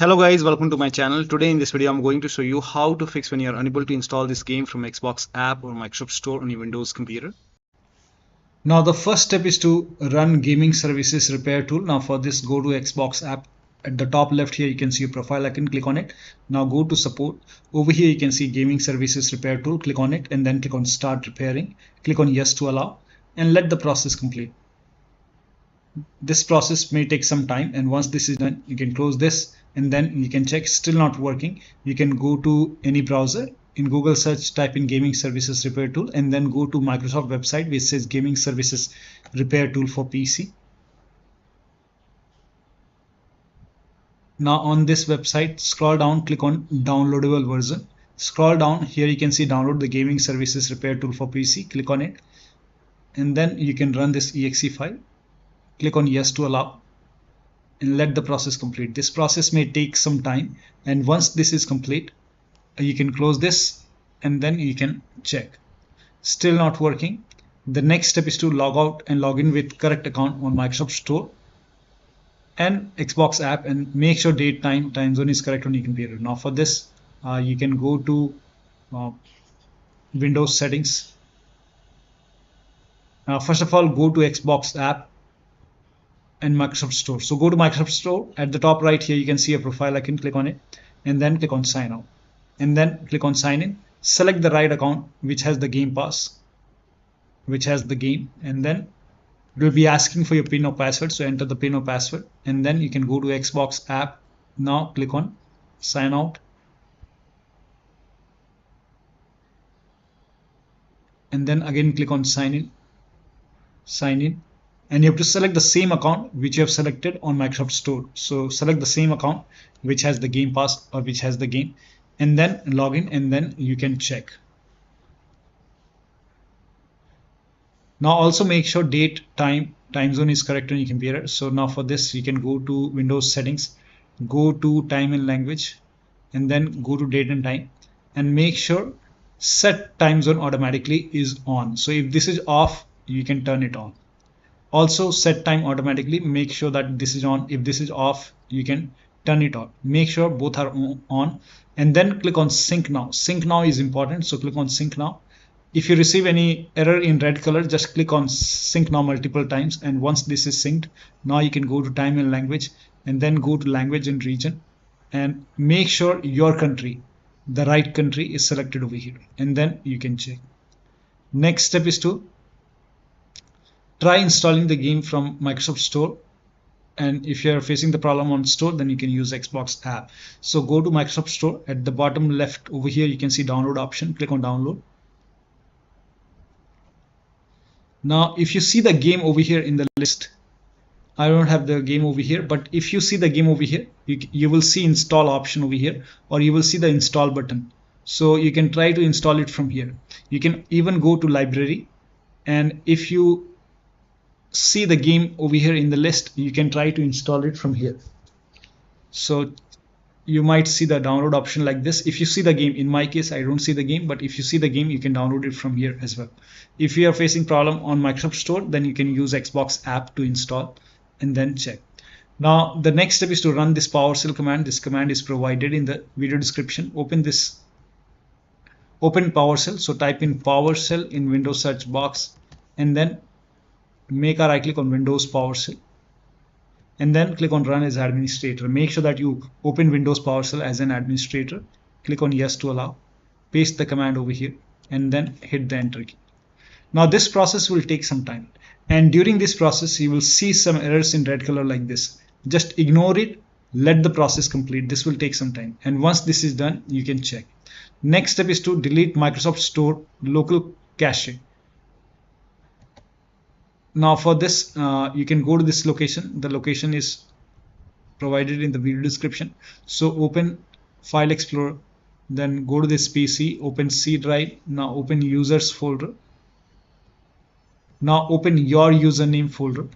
Hello guys, welcome to my channel. Today in this video I'm going to show you how to fix when you're unable to install this game from Xbox app or Microsoft Store on your Windows computer. Now the first step is to run Gaming Services Repair Tool. Now for this, go to Xbox app. At the top left here you can see a profile icon, click on it. Now go to support. Over here you can see Gaming Services Repair Tool, click on it and then click on Start Repairing. Click on Yes to allow and let the process complete. This process may take some time, and once this is done you can close this and then you can check still not working. You can go to any browser, in Google search type in Gaming Services Repair Tool and then go to Microsoft website which says Gaming Services Repair Tool for PC. Now on this website, scroll down, click on downloadable version. Scroll down, here you can see download the Gaming Services Repair Tool for PC. Click on it and then you can run this exe file. Click on Yes to allow and let the process complete. This process may take some time, and once this is complete you can close this and then you can check. Still not working. The next step is to log out and log in with correct account on Microsoft Store and Xbox app and make sure date, time zone is correct on your computer. Now for this you can go to Windows settings. First of all, go to Xbox app and Microsoft Store. So go to Microsoft Store. At the top right here you can see a profile icon, click on it and then click on sign out and then click on sign in. Select the right account which has the game pass, which has the game, and then it will be asking for your PIN or password, so enter the PIN or password and then you can go to Xbox app. Now click on sign out and then again click on sign in, and you have to select the same account which you have selected on Microsoft Store. So select the same account which has the game pass or which has the game and then log in and then you can check. Now also make sure date, time zone is correct on your computer. So now for this you can go to Windows settings, go to time and language and then go to date and time and make sure set time zone automatically is on. So if this is off you can turn it on. Also set time automatically, make sure that this is on. If this is off you can turn it on. Make sure both are on and then click on sync now. Sync now is important, so click on sync now. If you receive any error in red color, just click on sync now multiple times, and once this is synced, now you can go to time and language and then go to language and region and make sure your country, the right country, is selected over here and then you can check. Next step is to try installing the game from Microsoft Store, and if you are facing the problem on Store then you can use Xbox app. So go to Microsoft Store. At the bottom left over here you can see download option, click on download. Now if you see the game over here in the list, I don't have the game over here, but if you see the game over here you will see install option over here, or you will see the install button. So you can try to install it from here. You can even go to library, and if you see the game over here in the list you can try to install it from here. So you might see the download option like this. If you see the game, in my case I don't see the game, but if you see the game you can download it from here as well. If you are facing problem on Microsoft Store then you can use Xbox app to install and then check. Now the next step is to run this PowerShell command. This command is provided in the video description. Open PowerShell. So type in PowerShell in Windows search box and then make a right click on Windows PowerShell and then click on run as administrator. Make sure that you open Windows PowerShell as an administrator. Click on yes to allow, paste the command over here and then hit the enter key. Now this process will take some time, and during this process you will see some errors in red color like this. Just ignore it, let the process complete. This will take some time, and once this is done you can check. Next step is to delete Microsoft Store local cache. Now for this you can go to this location. The location is provided in the video description. So open File Explorer, then go to this PC, open C drive. Now open users folder. Now open your username folder.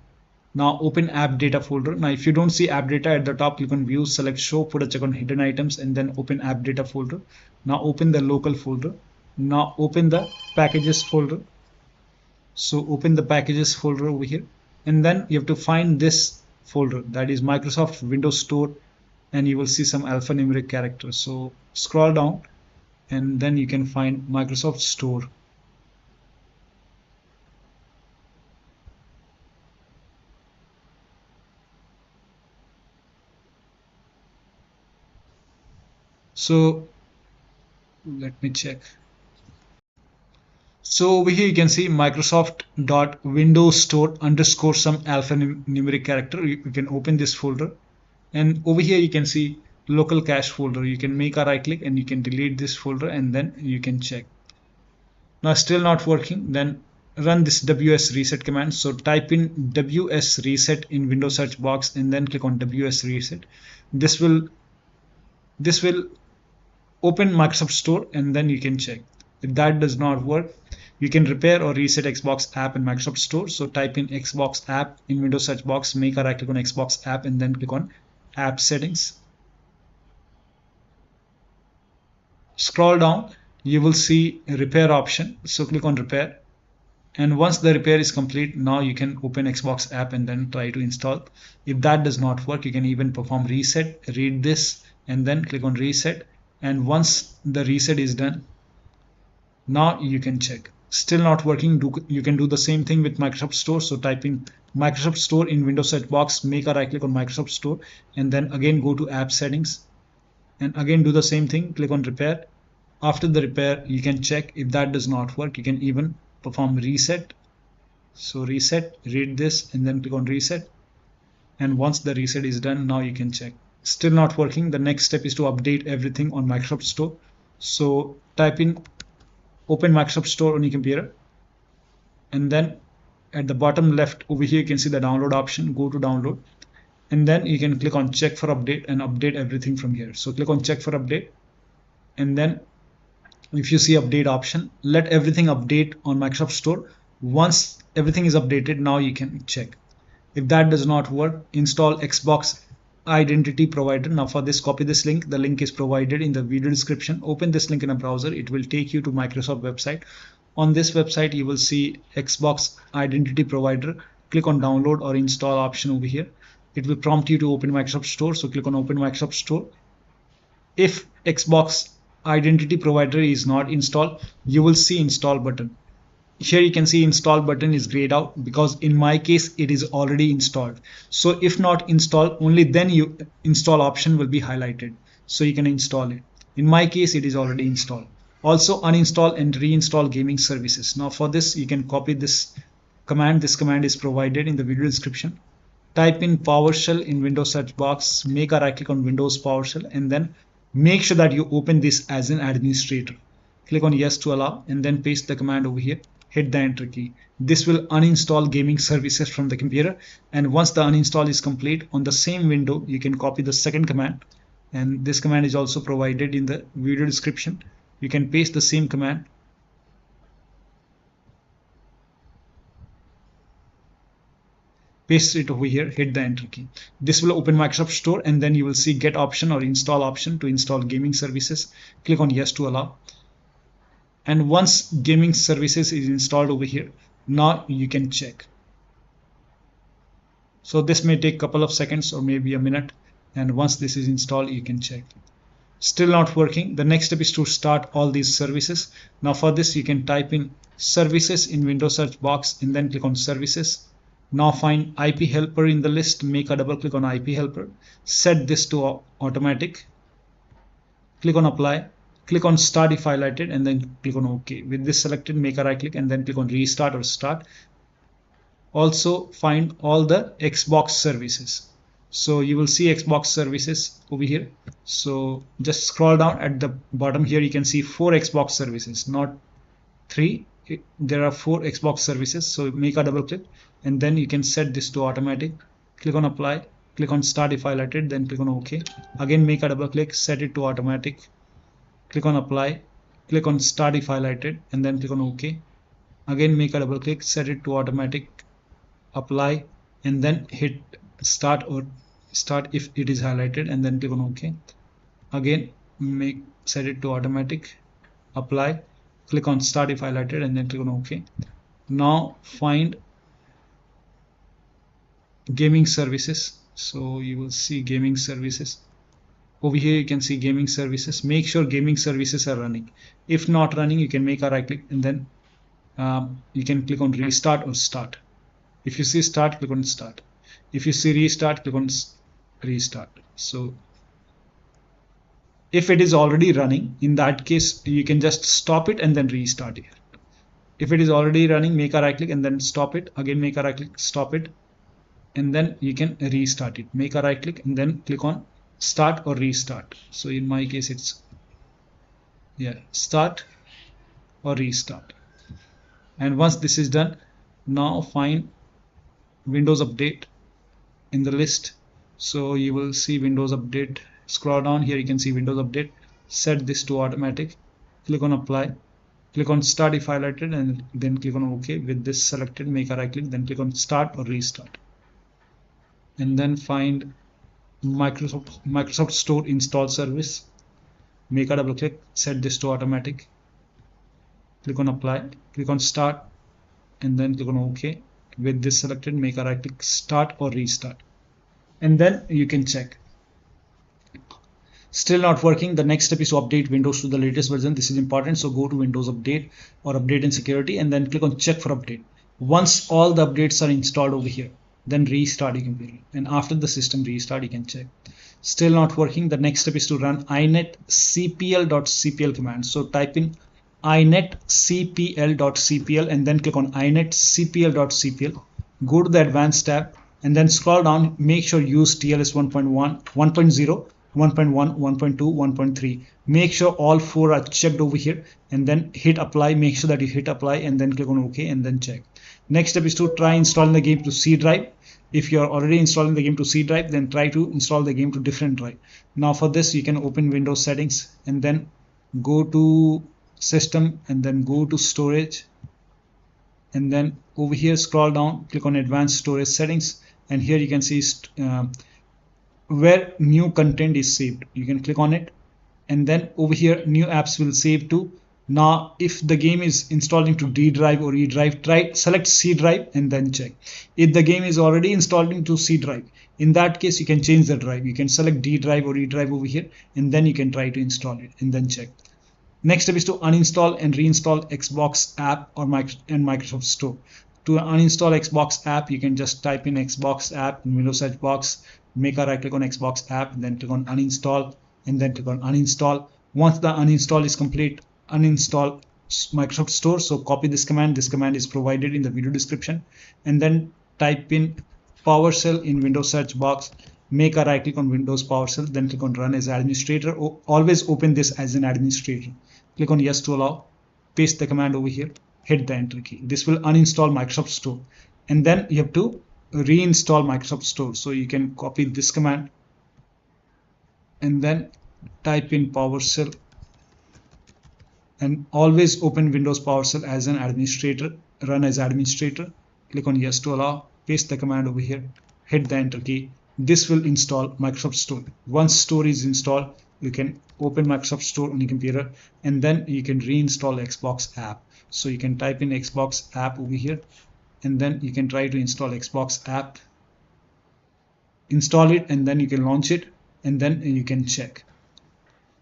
Now open AppData folder. Now if you don't see AppData at the top, click on view, select show, put a check on hidden items and then open AppData folder. Now open the local folder. Now open the packages folder. So open the packages folder over here and then you have to find this folder, that is Microsoft Windows Store and you will see some alphanumeric characters. So scroll down and then you can find Microsoft Store. So let me check. So over here you can see Microsoft.Windows Store underscore some alphanumeric character. You can open this folder, and over here you can see local cache folder. You can make a right click and you can delete this folder, and then you can check. Now still not working, then run this WSRESET command. So type in WSRESET in Windows search box and then click on WSRESET. This will open Microsoft Store, and then you can check. If that does not work, you can repair or reset Xbox app in Microsoft Store. So type in Xbox app in Windows search box, make a right click on Xbox app and then click on app settings. Scroll down, you will see a repair option. So click on repair. And once the repair is complete, now you can open Xbox app and then try to install. If that does not work, you can even perform reset, read this, and then click on reset. And once the reset is done, now you can check. Still not working, you can do the same thing with Microsoft Store. So type in Microsoft Store in Windows search box, make a right click on Microsoft Store, and then again go to app settings and again do the same thing, click on repair. After the repair, you can check. If that does not work, you can even perform reset. So reset, read this, and then click on reset. And once the reset is done, now you can check. Still not working. The next step is to update everything on Microsoft Store. So type in open Microsoft Store on your computer, and then at the bottom left over here you can see the download option. Go to download, and then you can click on check for update and update everything from here. So click on check for update, and then if you see update option, let everything update on Microsoft Store. Once everything is updated, now you can check. If that does not work, install Xbox Identity Provider. Now for this, copy this link. The link is provided in the video description. Open this link in a browser. It will take you to Microsoft website. On this website, you will see Xbox Identity Provider. Click on download or install option over here. It will prompt you to open Microsoft Store. So click on open Microsoft Store. If Xbox Identity Provider is not installed, you will see install button. Here you can see install button is grayed out because in my case it is already installed. So if not installed, only then you install option will be highlighted, so you can install it. In my case it is already installed. Also uninstall and reinstall gaming services. Now for this you can copy this command. This command is provided in the video description. Type in PowerShell in Windows search box, make a right click on Windows PowerShell, and then make sure that you open this as an administrator. Click on yes to allow and then paste the command over here. Hit the enter key. This will uninstall gaming services from the computer, and once the uninstall is complete, on the same window you can copy the second command, and this command is also provided in the video description. You can paste the same command, paste it over here, hit the enter key. This will open Microsoft Store, and then you will see get option or install option to install gaming services. Click on yes to allow. And once gaming services is installed over here, now you can check. So this may take a couple of seconds or maybe a minute, and once this is installed you can check. Still not working. The next step is to start all these services. Now for this you can type in services in Windows search box and then click on services. Now find IP helper in the list, make a double click on IP helper, set this to automatic, click on apply. Click on start if highlighted and then click on OK. With this selected, make a right click and then click on restart or start. Also find all the Xbox services. So you will see Xbox services over here. So just scroll down at the bottom here. You can see 4 Xbox services, not 3. There are 4 Xbox services. So make a double click and then you can set this to automatic. Click on apply. Click on start if highlighted, then click on OK. Again make a double click, set it to automatic. Click on apply, click on start if highlighted and then click on OK. Again make a double click, set it to automatic, apply, and then hit start or start if it is highlighted and then click on OK. Again set it to automatic, apply, click on start if highlighted and then click on OK. Now find gaming services. So you will see gaming services. over here you can see gaming services. Make sure gaming services are running. If not running, you can make a right click and then you can click on restart or start. If you see start, click on start. If you see restart, click on restart. So if it is already running, in that case you can just stop it and then restart it. If it is already running, make a right click and then stop it. Again make a right click, stop it, and then you can restart it. Make a right click and then click on start or restart. So in my case it's start or restart. And once this is done, now find Windows Update in the list. So you will see Windows Update. Scroll down here, you can see Windows Update. Set this to automatic. Click on apply. Click on start if highlighted and then click on OK. With this selected, make a right click, then click on start or restart. And then find Microsoft Store install service. Make a double click, set this to automatic. Click on apply, click on start and then click on OK. With this selected, make a right click, start or restart. And then you can check. Still not working. The next step is to update Windows to the latest version. This is important. So go to Windows Update or Update and Security and then click on check for update. Once all the updates are installed over here, then restart your computer. And after the system restart, you can check. Still not working. The next step is to run inetcpl.cpl command. So type in inetcpl.cpl and then click on inetcpl.cpl. Go to the advanced tab and then scroll down. Make sure use TLS 1.1, 1.0, 1.1, 1.2, 1.3. Make sure all four are checked over here and then hit apply. Make sure that you hit apply and then click on OK and then check. Next step is to try installing the game to C drive. If you are already installing the game to C drive, then try to install the game to different drive. Now for this, you can open Windows settings and then go to system and then go to storage. And then over here, scroll down, click on advanced storage settings. And here you can see where new content is saved. You can click on it and then over here new apps will save to. Now if the game is installed into D drive or E drive, select C drive and then check. If the game is already installed into C drive, in that case you can change the drive. You can select D drive or E drive over here and then you can try to install it and then check. Next step is to uninstall and reinstall Xbox app or Microsoft Store. To uninstall Xbox app, you can just type in Xbox app in Windows search box, make a right click on Xbox app, and then click on uninstall, and then click on uninstall. Once the uninstall is complete, uninstall Microsoft Store. So copy this command. This command is provided in the video description, and then type in PowerShell in Windows search box. Make a right click on Windows PowerShell, then click on run as administrator. Always open this as an administrator. Click on yes to allow, paste the command over here, hit the enter key. This will uninstall Microsoft Store and then you have to reinstall Microsoft Store. So you can copy this command and then type in PowerShell and always open Windows PowerShell as an administrator, run as administrator. Click on yes to allow, paste the command over here, hit the enter key. This will install Microsoft Store. Once Store is installed, you can open Microsoft Store on your computer and then you can reinstall Xbox app. So you can type in Xbox app over here and then you can try to install Xbox app, install it, and then you can launch it and then you can check.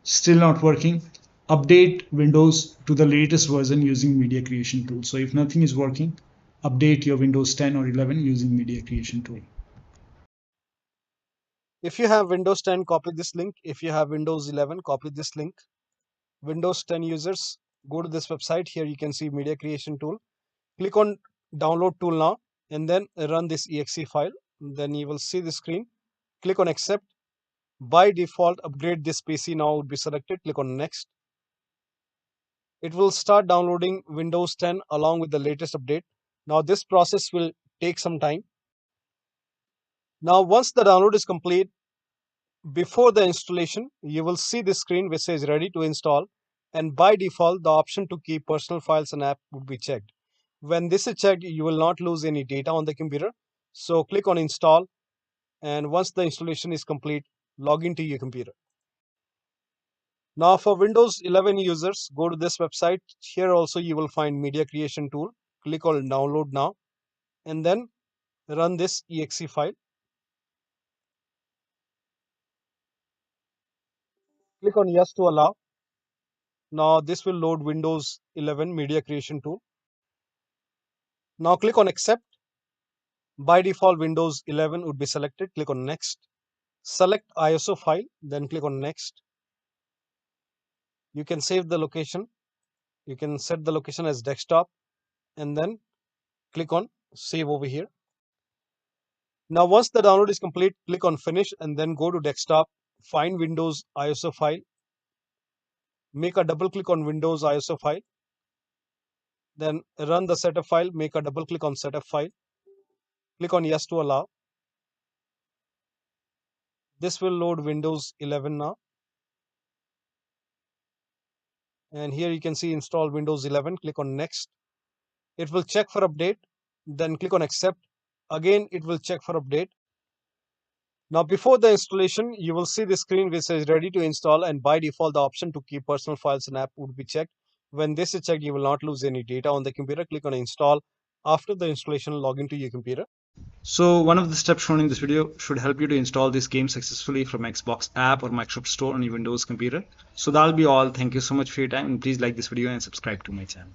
Still not working. Update Windows to the latest version using media creation tool. So if nothing is working, update your Windows 10 or 11 using media creation tool. If you have Windows 10, copy this link. If you have Windows 11, copy this link. Windows 10 users, go to this website. Here you can see media creation tool. Click on download tool now and then run this exe file. Then you will see the screen. Click on accept. By default, upgrade this PC now would be selected. Click on next. It will start downloading Windows 10 along with the latest update. Now this process will take some time. Now once the download is complete, before the installation, you will see this screen which says ready to install, and by default the option to keep personal files and app would be checked. When this is checked, you will not lose any data on the computer. So click on install, and once the installation is complete, log into your computer. Now for Windows 11 users, go to this website. Here also you will find media creation tool. Click on download now and then run this exe file. Click on yes to allow. Now this will load Windows 11 media creation tool. Now click on accept. By default, Windows 11 would be selected. Click on next. Select ISO file, then click on next. You can save the location. You can set the location as desktop and then click on save over here. Now once the download is complete, click on finish and then go to desktop, find Windows ISO file, make a double click on Windows ISO file, then run the setup file, make a double click on setup file, click on yes to allow. This will load Windows 11 now. And here you can see install Windows 11, click on next. It will check for update, then click on accept. Again, it will check for update. Now before the installation, you will see the screen which says ready to install, and by default the option to keep personal files and app would be checked. When this is checked, you will not lose any data on the computer. Click on install. After the installation, log into your computer. So one of the steps shown in this video should help you to install this game successfully from Xbox app or Microsoft Store on your Windows computer. So that'll be all. Thank you so much for your time, and please like this video and subscribe to my channel.